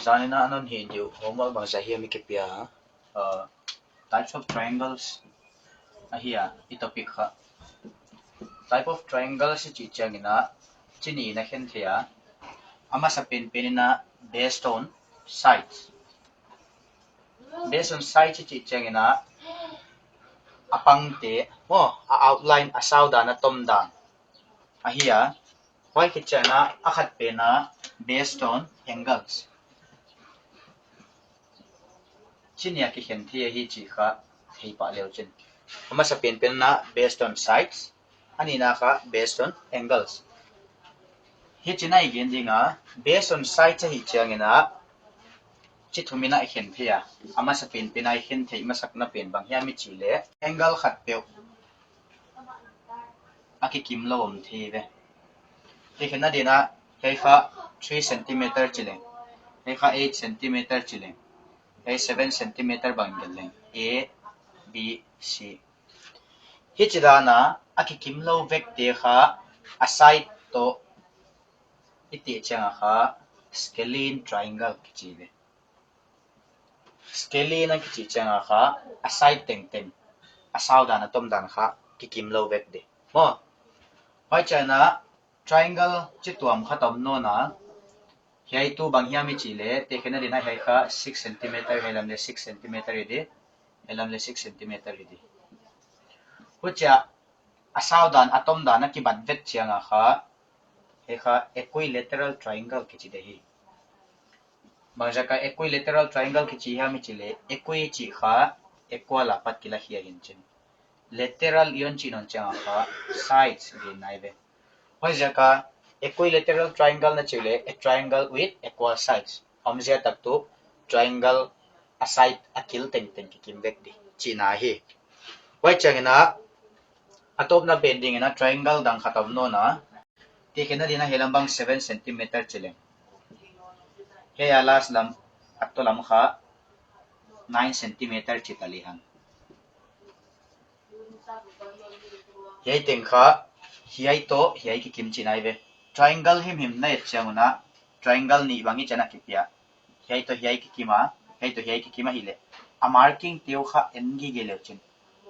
Zanina anon hindu homework bang sahia mikipia types of triangles ahia itopic ha type of triangles si changina chini na khenthia ama sa penina based on sides chi changina apangte mo a outline asauda na tomdan ahia hoi kichana akhat pena based on angles chinia ki khenthia hi chi kha thei pa leo chen ama sa penina based on sides ani na kha based on angles hi china igen dinga based on side cha hi changina chi thumina khen thia ama sa penina khen thei ma sakna pen bang hiam mi chile angle khat pe aki kim lo om thi ve ti khena dina hei kha 3 cm chile hei kha 8 cm chile hei 7 cm bang gel a b c hi chidana aki kim lo vek te kha aside to iti changa kha scalene triangle kichive scalene kichi changa kha aside teng teng asau dana tom dan kha kikim lo vek de mo hoi chana triangle chi tuam kha tom no na hiai tu bang hiam mi chile te khena dina hai kha 6 cm helam le 6 cm ide helam le 6 cm ide hucha asau dan atom dana ki bat vet chianga kha he kha equilateral triangle kichi de hi bangja ka equilateral triangle kichi ha mi chile equi chi kha equal apat kila hi hin chin lateral yon chi non changa kha sides ge nai ve hoi jaka equilateral triangle na chile a triangle with equal sides omja tak tu triangle aside akil teng teng ki kim vek di chi na hi hoi changina atop na bending na triangle dang khatam no na ti kena dina helambang 7 cm chile he alas lam atto lam kha 9 cm chitali han yai teng kha hiai to hiai ki kim chi nai ve triangle him na changuna triangle ni bangi chana kipia hiai to hiai ki kima hile a marking teu kha engi gele chin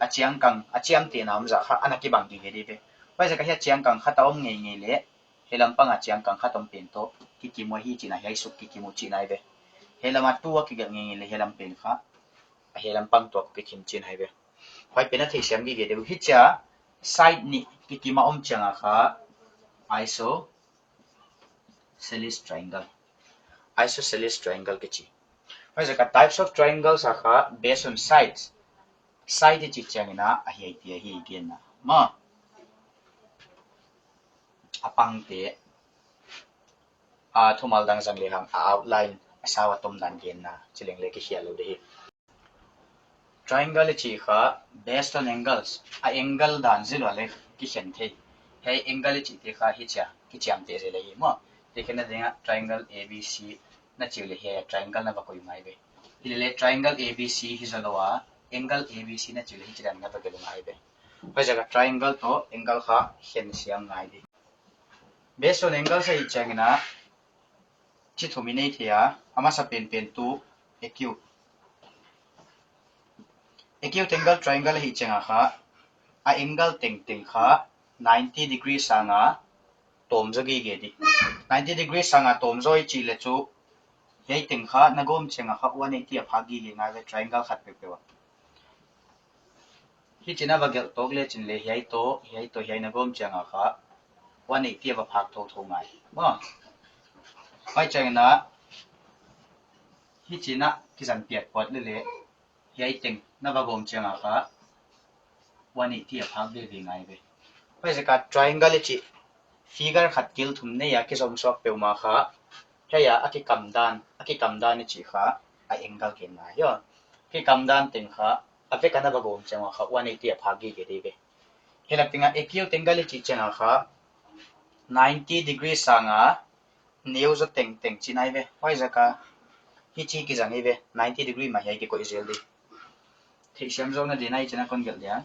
achiang te nam za kha anaki bangi gele ve pai ja ka hi chiang kang kha taom ngei ngei le helam panga chiang kang kha tom pen to ki kimo hi china hiai suk ki kimo chi nai ve helama tuwa ki ngei ngei le helam pen kha helam pang to ki kim chin hai ve hoi pena thei sem gi ge de hi cha side ni ki kima om changa kha isosceles triangle ki chi hoi ja ka types of triangles are kha based on sides side chi changina a hi ti hi gen na ma apang te a thumal dang jang le ham outline asawa tom dan gen na chileng le ki hialo de hi triangle chi kha based on angles a angle dan zilo le ki hen the hey angle chi te kha hi cha ki cham te le hi mo te khena denga triangle abc na chile he triangle na ba koi mai be ile triangle abc hi zalowa angle abc na chile hi chiran na ba gelo mai be pa jaga triangle to angle kha hen siam ngai di based on angle sa hi changina chi thumine thia ama sa pen tu acute angle triangle hi changa kha a angle teng teng kha 90 degrees sanga tom jagi ge di 90 degrees sanga tom joi chi le chu hei teng kha nagom chenga kha 180 a phagi ge nga le triangle khat pe pewa hi china ba gel tok le chin le hei to hei nagom chenga kha 180 ba phag tho tho ngai mo pai changna hi china ki jan piat pot le hei teng na ba gom chenga kha 180 a phag de ngai be pai jaka triangle chi figure khat kil thum ne ya ki som sok pe ma kha kaya aki kamdan ni chi kha a angle ke na yo ki kamdan teng kha ave kana ba gom chang kha 180 a phagi ge de be hela pinga acute angle chi chang kha 90 degree sanga neu zo teng teng chi nai be hoi jaka hi chi ki jang be 90 degree ma hai ki ko isel di thi sem zo na de nai chana kon gel ya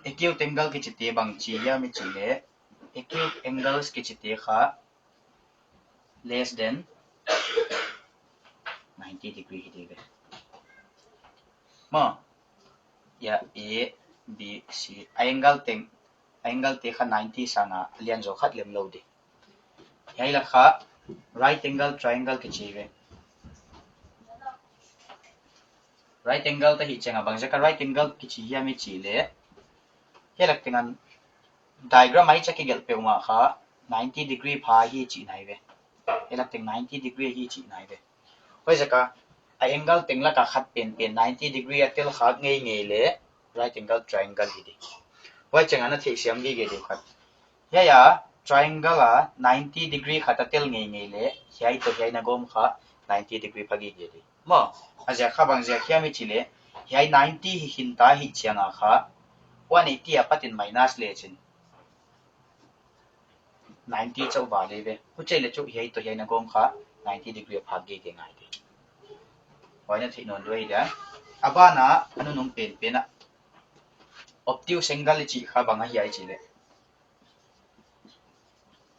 acute angle ki chite bang chi ya mi chi le acute angles ki chite kha less than 90 degree hi ve mo ya a b c angle te kha 90 sanga lian zo khat lem lo di hai la kha right angle triangle ki chi ve right angle ta hi chenga bang jaka right angle ki chi ya mi chi le he lak tengan diagram ai chaki gel pe ma kha 90 degree pha hi chi nai ve he lak teng 90 degree hi chi nai ve hoi jaka a angle tengla ka khat pen 90 degree atel kha ngei ngei le right angle triangle hi di hoi chenga na thei siam gi ge di khat ya ya triangle a 90 degree khata tel ngei ngei le hiai to hiai na gom kha 90 degree phagi ge di mo aja kha bang ja khia mi chile hiai 90 hi hin ta hi chianga kha 180 a patin minus le chin 90 chau ba le ve hu che le chu hiai to hiai na gom kha 90 degree phagi ge ngai di hoi na thei non doi da abana anu nong pen pena obtuse angle chi kha bang hiai chile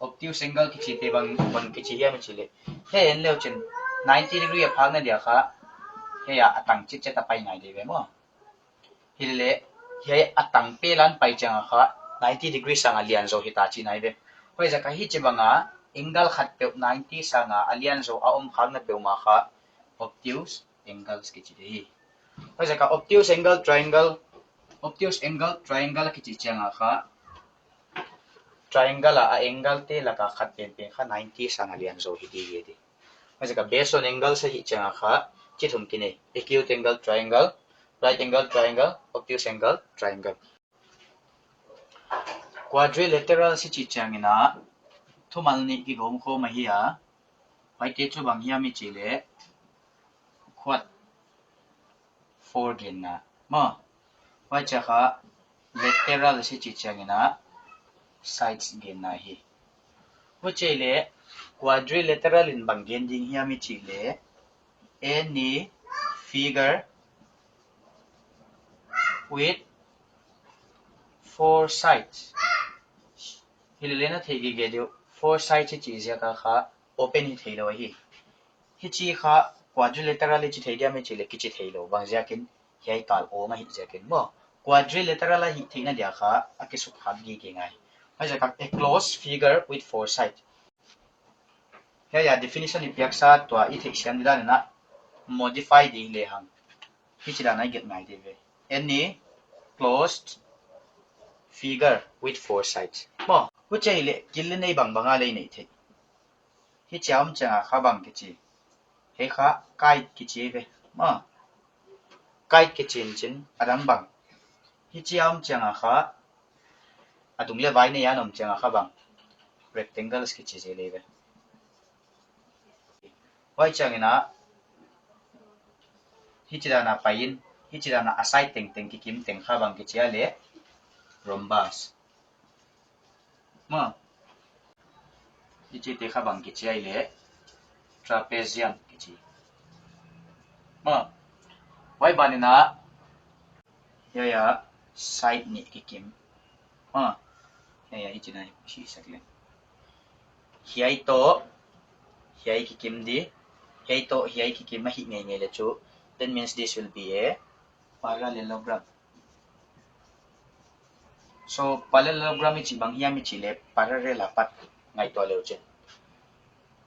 obtuse angle ki chi te bang ki chi hiam chile he en leo chen 90 degree phang na dia kha he ya atang chi che ta pai ngai de ve mo hille he atang pe lan pai chang kha 90 degree sang alian zo hi ta chi nai ve hoi ja ka hi chi banga angle khat pe 90 sanga alian zo a khang na pe ma kha obtuse angles ki chi de hoi ja ka obtuse angle triangle ki chi chang kha triangle a angle te la ka khat pen kha 90 sang alian zo hi di ge di hoi ka based on angle se hi changa kha chi thum ki nei acute angle triangle right angle triangle obtuse angle triangle quadrilateral si chi changina thumal ni ki gom kho ma hi a pai te chu bang hi mi chi le quad 4 gen na mo pai cha kha lateral si chi changina sides gen na hi hu che le quadrilateral in bang gen ding hi mi chi le any figure with 4 sides hilena thegi ge dio 4 sides chi ja ka kha open hi thei lo hi hi chi kha quadrilateral chi thei dia me chi le ki chi thei lo bang ja kin yai kal o ma hi ja kin mo quadrilateral hi thei na dia kha a ki su khat gi ge ngai ha ja ka a closed figure with 4 sides ya definition ni pyak sa to i thei sian dila na modify ding le hang hi chi da na get ngai de ve any closed figure with 4 sides mo hu chei le kil nei bang banga le nei the hi cham changa kha bang ki chi he kha kai ki chi ve mo kai ki chin chin adam bang hi cham changa kha adung le vai ne ya nom changa kha bang rectangles ki chi je le ve wai changena hi chi da na pain hi chi da na asai teng teng ki kim teng kha bang ki chia le rhombus mo hi chi te kha bang ki chia le trapezium ki chi mo wai banina ya side ni ki kim mo ya hi chi na hi sakle hiai to hiai ki kim di hiai to hiai ki kim ma hi ngai ngai le chu that means this will be a parallelogram so parallelogram chi bang hiam chi le parallel apat ngai to le che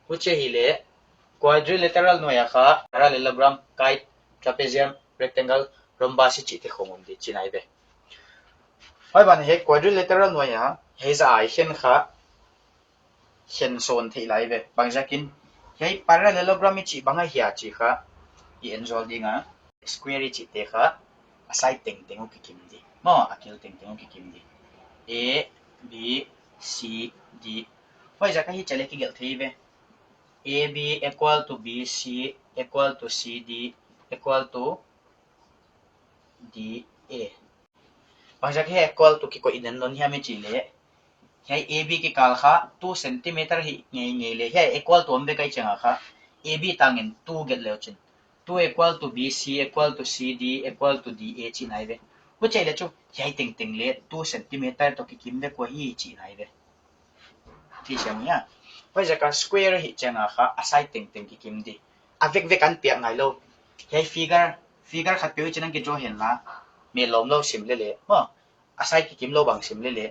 hu che hi le quadrilateral no ya kha parallelogram kite trapezium rectangle rhombus chi te khomom di chinai be hoi ban he quadrilateral no ya he za ai hen kha hen son thei lai be bang jakin he parallelogram chi banga hia chi kha i enjol dinga square chi te kha asai teng teng ki kim di mo akil teng teng ki kim di a b c d hoi ja ka hi chale ki gel thei be AB equal to BC equal to CD equal to DA. Bangsa ke equal to kiko inan non hiya me chile. Hiya AB ki kalha 2 cm hi ngai le hiya equal to ambe kai changa kha AB tangin 2 get leo chin. 2 equal to BC equal to CD equal to DA chi nai be. Hu chai le chu hiya ting ting le 2 cm to ki kim be ko hi chi nai be. Thi siam ya. hoi jaka square hi changa kha asai teng teng ki kim di avek vek an piak ngai lo hei figure khat pe chinang ki draw hen la me lom lo sim le le mo asai ki kim lo bang sim le le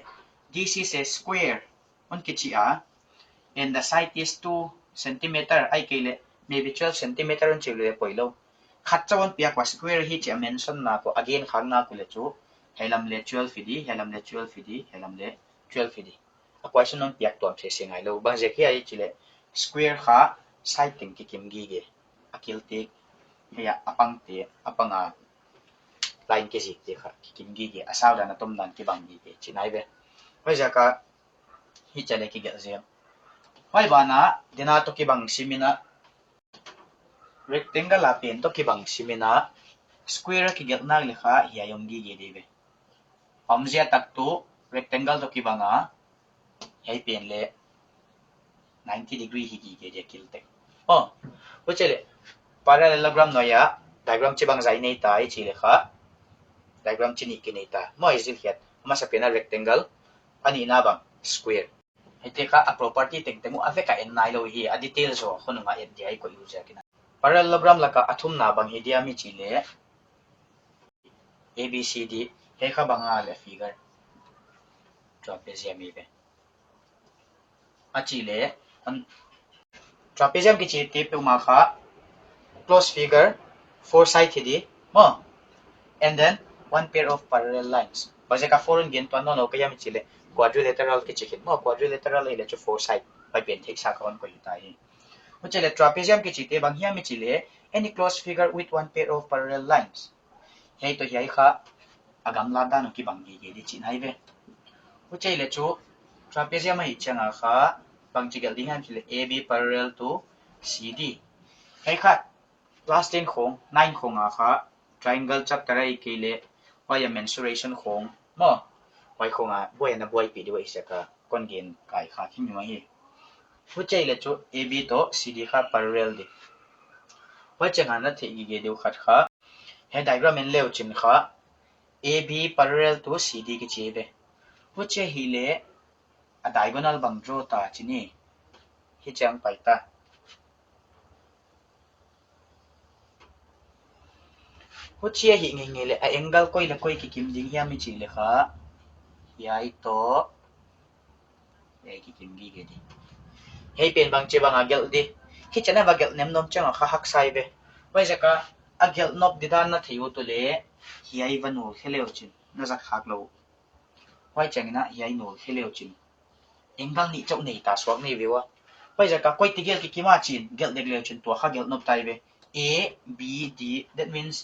this is a square on ki chi a and the side is 2 centimeter ai ke le maybe 12 centimeter on chi le poi lo khat chawon piak wa square hi che mention na ko again khang na ku le chu helam le 12 fidi helam le 12 fidi helam le 12 fidi a question on piak tom se singai lo bang je ki ai chi le square kha side ting ki kim gi ge akil te ya apang te apanga line ke zik te kha ki kim gi ge asaw da na tom dan ki bang gi ge chinai be hoi ja ka hi chale ki ge zem hoi ba na dina to ki bang simina rectangle la pen to ki bang simina square ki get na le kha hi ayom gi ge de be omzia tak tu rectangle to ki banga hei pen le 90 degree hi gi ge de kil te oh wo chele parallelogram no ya diagram chi bang zai nei ta ai chi le kha diagram chi ni ki nei ta mo is hiat ma sa pena rectangle ani na bang square hei ka a property teng temu aveka en nai lo hi a detail zo khonunga en di ai ko use kina parallelogram laka athum na bang hi dia mi chi le abcd hei kha banga le figure trapezium mi be a chi le trapezium ki chi te pe ma kha close figure four side hidi mo and then one pair of parallel lines baje ka four gen to no kaya mi chile quadrilateral ki chikin mo quadrilateral ile cho four side by pen thik sa kon ko yuta hi mo chile trapezium ki chite bang hiam mi chile any closed figure with one pair of parallel lines hei to hi kha agam la da no ki bang gi ge di chin hai ve mo chile chu trapezium hi changa kha bang chigal di ham chile ab parallel to cd hei kha class 10 khong 9 khong a kha triangle chap tarai ke le why mensuration khong mo why khong a boy na boy pi di wai saka kon gen kai kha thi mi hi fu chei le chu ab to cd kha parallel di why changa na the gi ge deu khat kha he diagram en leo chin kha ab parallel to cd ki che be fu che hi le a diagonal bang draw ta chini hi chang pai ta fu che hi nge nge le a angle koi ki kim ding hiam mi chi le kha yai to yai ki kim gi ge di hei pen bang che bang agel di hi chana ba gel nem nom chang kha hak sai be wai jaka agel nop di dan na thiu to le hi ai vanu kheleo chin na zak khak lo wai chang na hi ai no kheleo chin angle ni chok nei ta swak nei bewa wai jaka koi ti gel ki kima chin gel dek leo chin to kha gel nop tai be a b d that means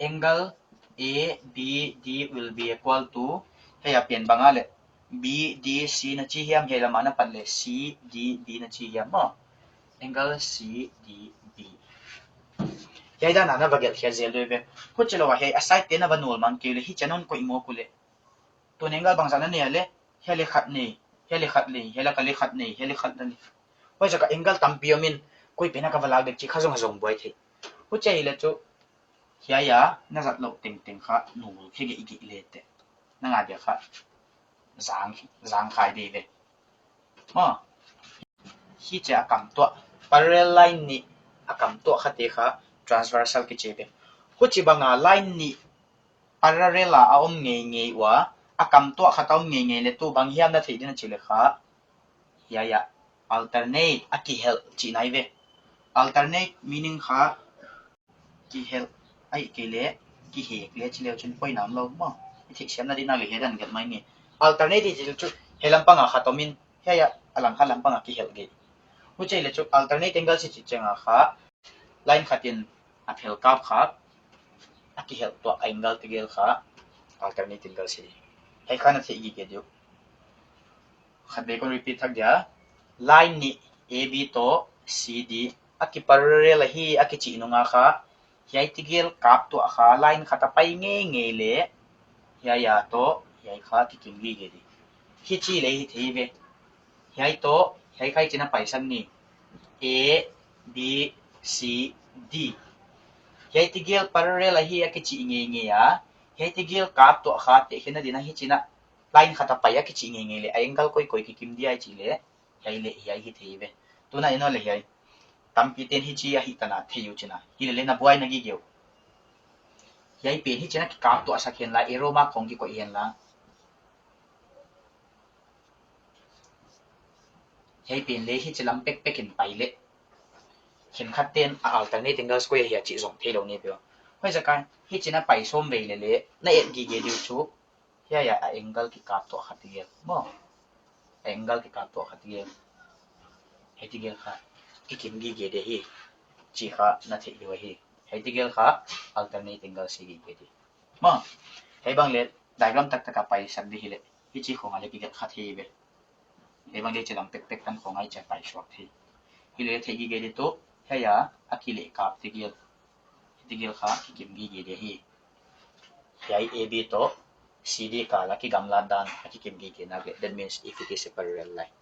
angle a b d will be equal to hey apian bangale b d c na chi hiam he lama na pat le c d b na chi hiam mo angle c d b yai da na na bagel khia zel be hu chelo wa he aside te na ba nol man ke le hi chanon ko imo kule to angle bang jana ne le hele khat nei hele khat le hele ka le khat nei hele khat ni wai jaka angle tam piomin koi pena ka wala be chi khazong hazong boy the hu chei le chu hiya ya na zat lo ting ting kha nul khige igi le te na nga dia kha zang khai đi về mo hi cha akam to parallel line ni akam to khate kha transversal ki chebe hu chi banga line ni parallel a om nge nge wa akam to khata om nge nge le tu bang hiam na thei din chi le kha ya alternate aki hel chi nai ve alternate meaning kha ki hel ai ke le ki he le chi le chin poi nam lo mo thik siam na di na le he dan gal mai ni alternative ji chu helam panga khatomin heya alang khalam panga ki helge hu chei le chu alternate angle si chi chenga kha line khatin a phel kap kha a ki hel to angle tigel kha alternate angle si he khana thi gi ke dio khabe ko repeat thak dia line ni ab to cd a ki parallel hi a ki chi nunga kha yai tigel kap to kha line khata pai nge nge le ya to yai kha ki king gi ge di hi chi le hi thei ve hei to hei khai china paisan ni a b c d hei tigel parallel hi a ki chi nge nge ya hei tigel kap to kha te hena dina hi china line khata pa ya ki chi nge nge le angle koi koi ki kim dia chi le hei le hei hi thei ve tu na ino le hi tampi ten hi chi a hi kana thiu china hi le na buai na gi geu yai pen hi china ki kap to asa khen la aroma khong ki ko yen la yai pen le hi chilam pek pek in pai le khen khat ten a alternate angle square hi chi zong thelo ni pyo hoi zakai hi china pai som ve le le na et gi ge diu chu ya ya a angle ki kap to khatigel mo angle ki kap to khatigel hetigel kha ki kim gi ge de hi chi kha na thi hi hi hetigel kha alternate angle si gi ge di mo hei bang le diagram tak tak pai sak di hi le hi chi khong ale ki get kha thi be hei bang le chilam pek pek tam khong ai cha pai shwak thi hi le thi gi ge di to heya akile kap tigel hetigel kha ki kim gi ge de hi yai ab to cd ka la ki gamla dan ki kim gi ge na ge that means if it is a parallel line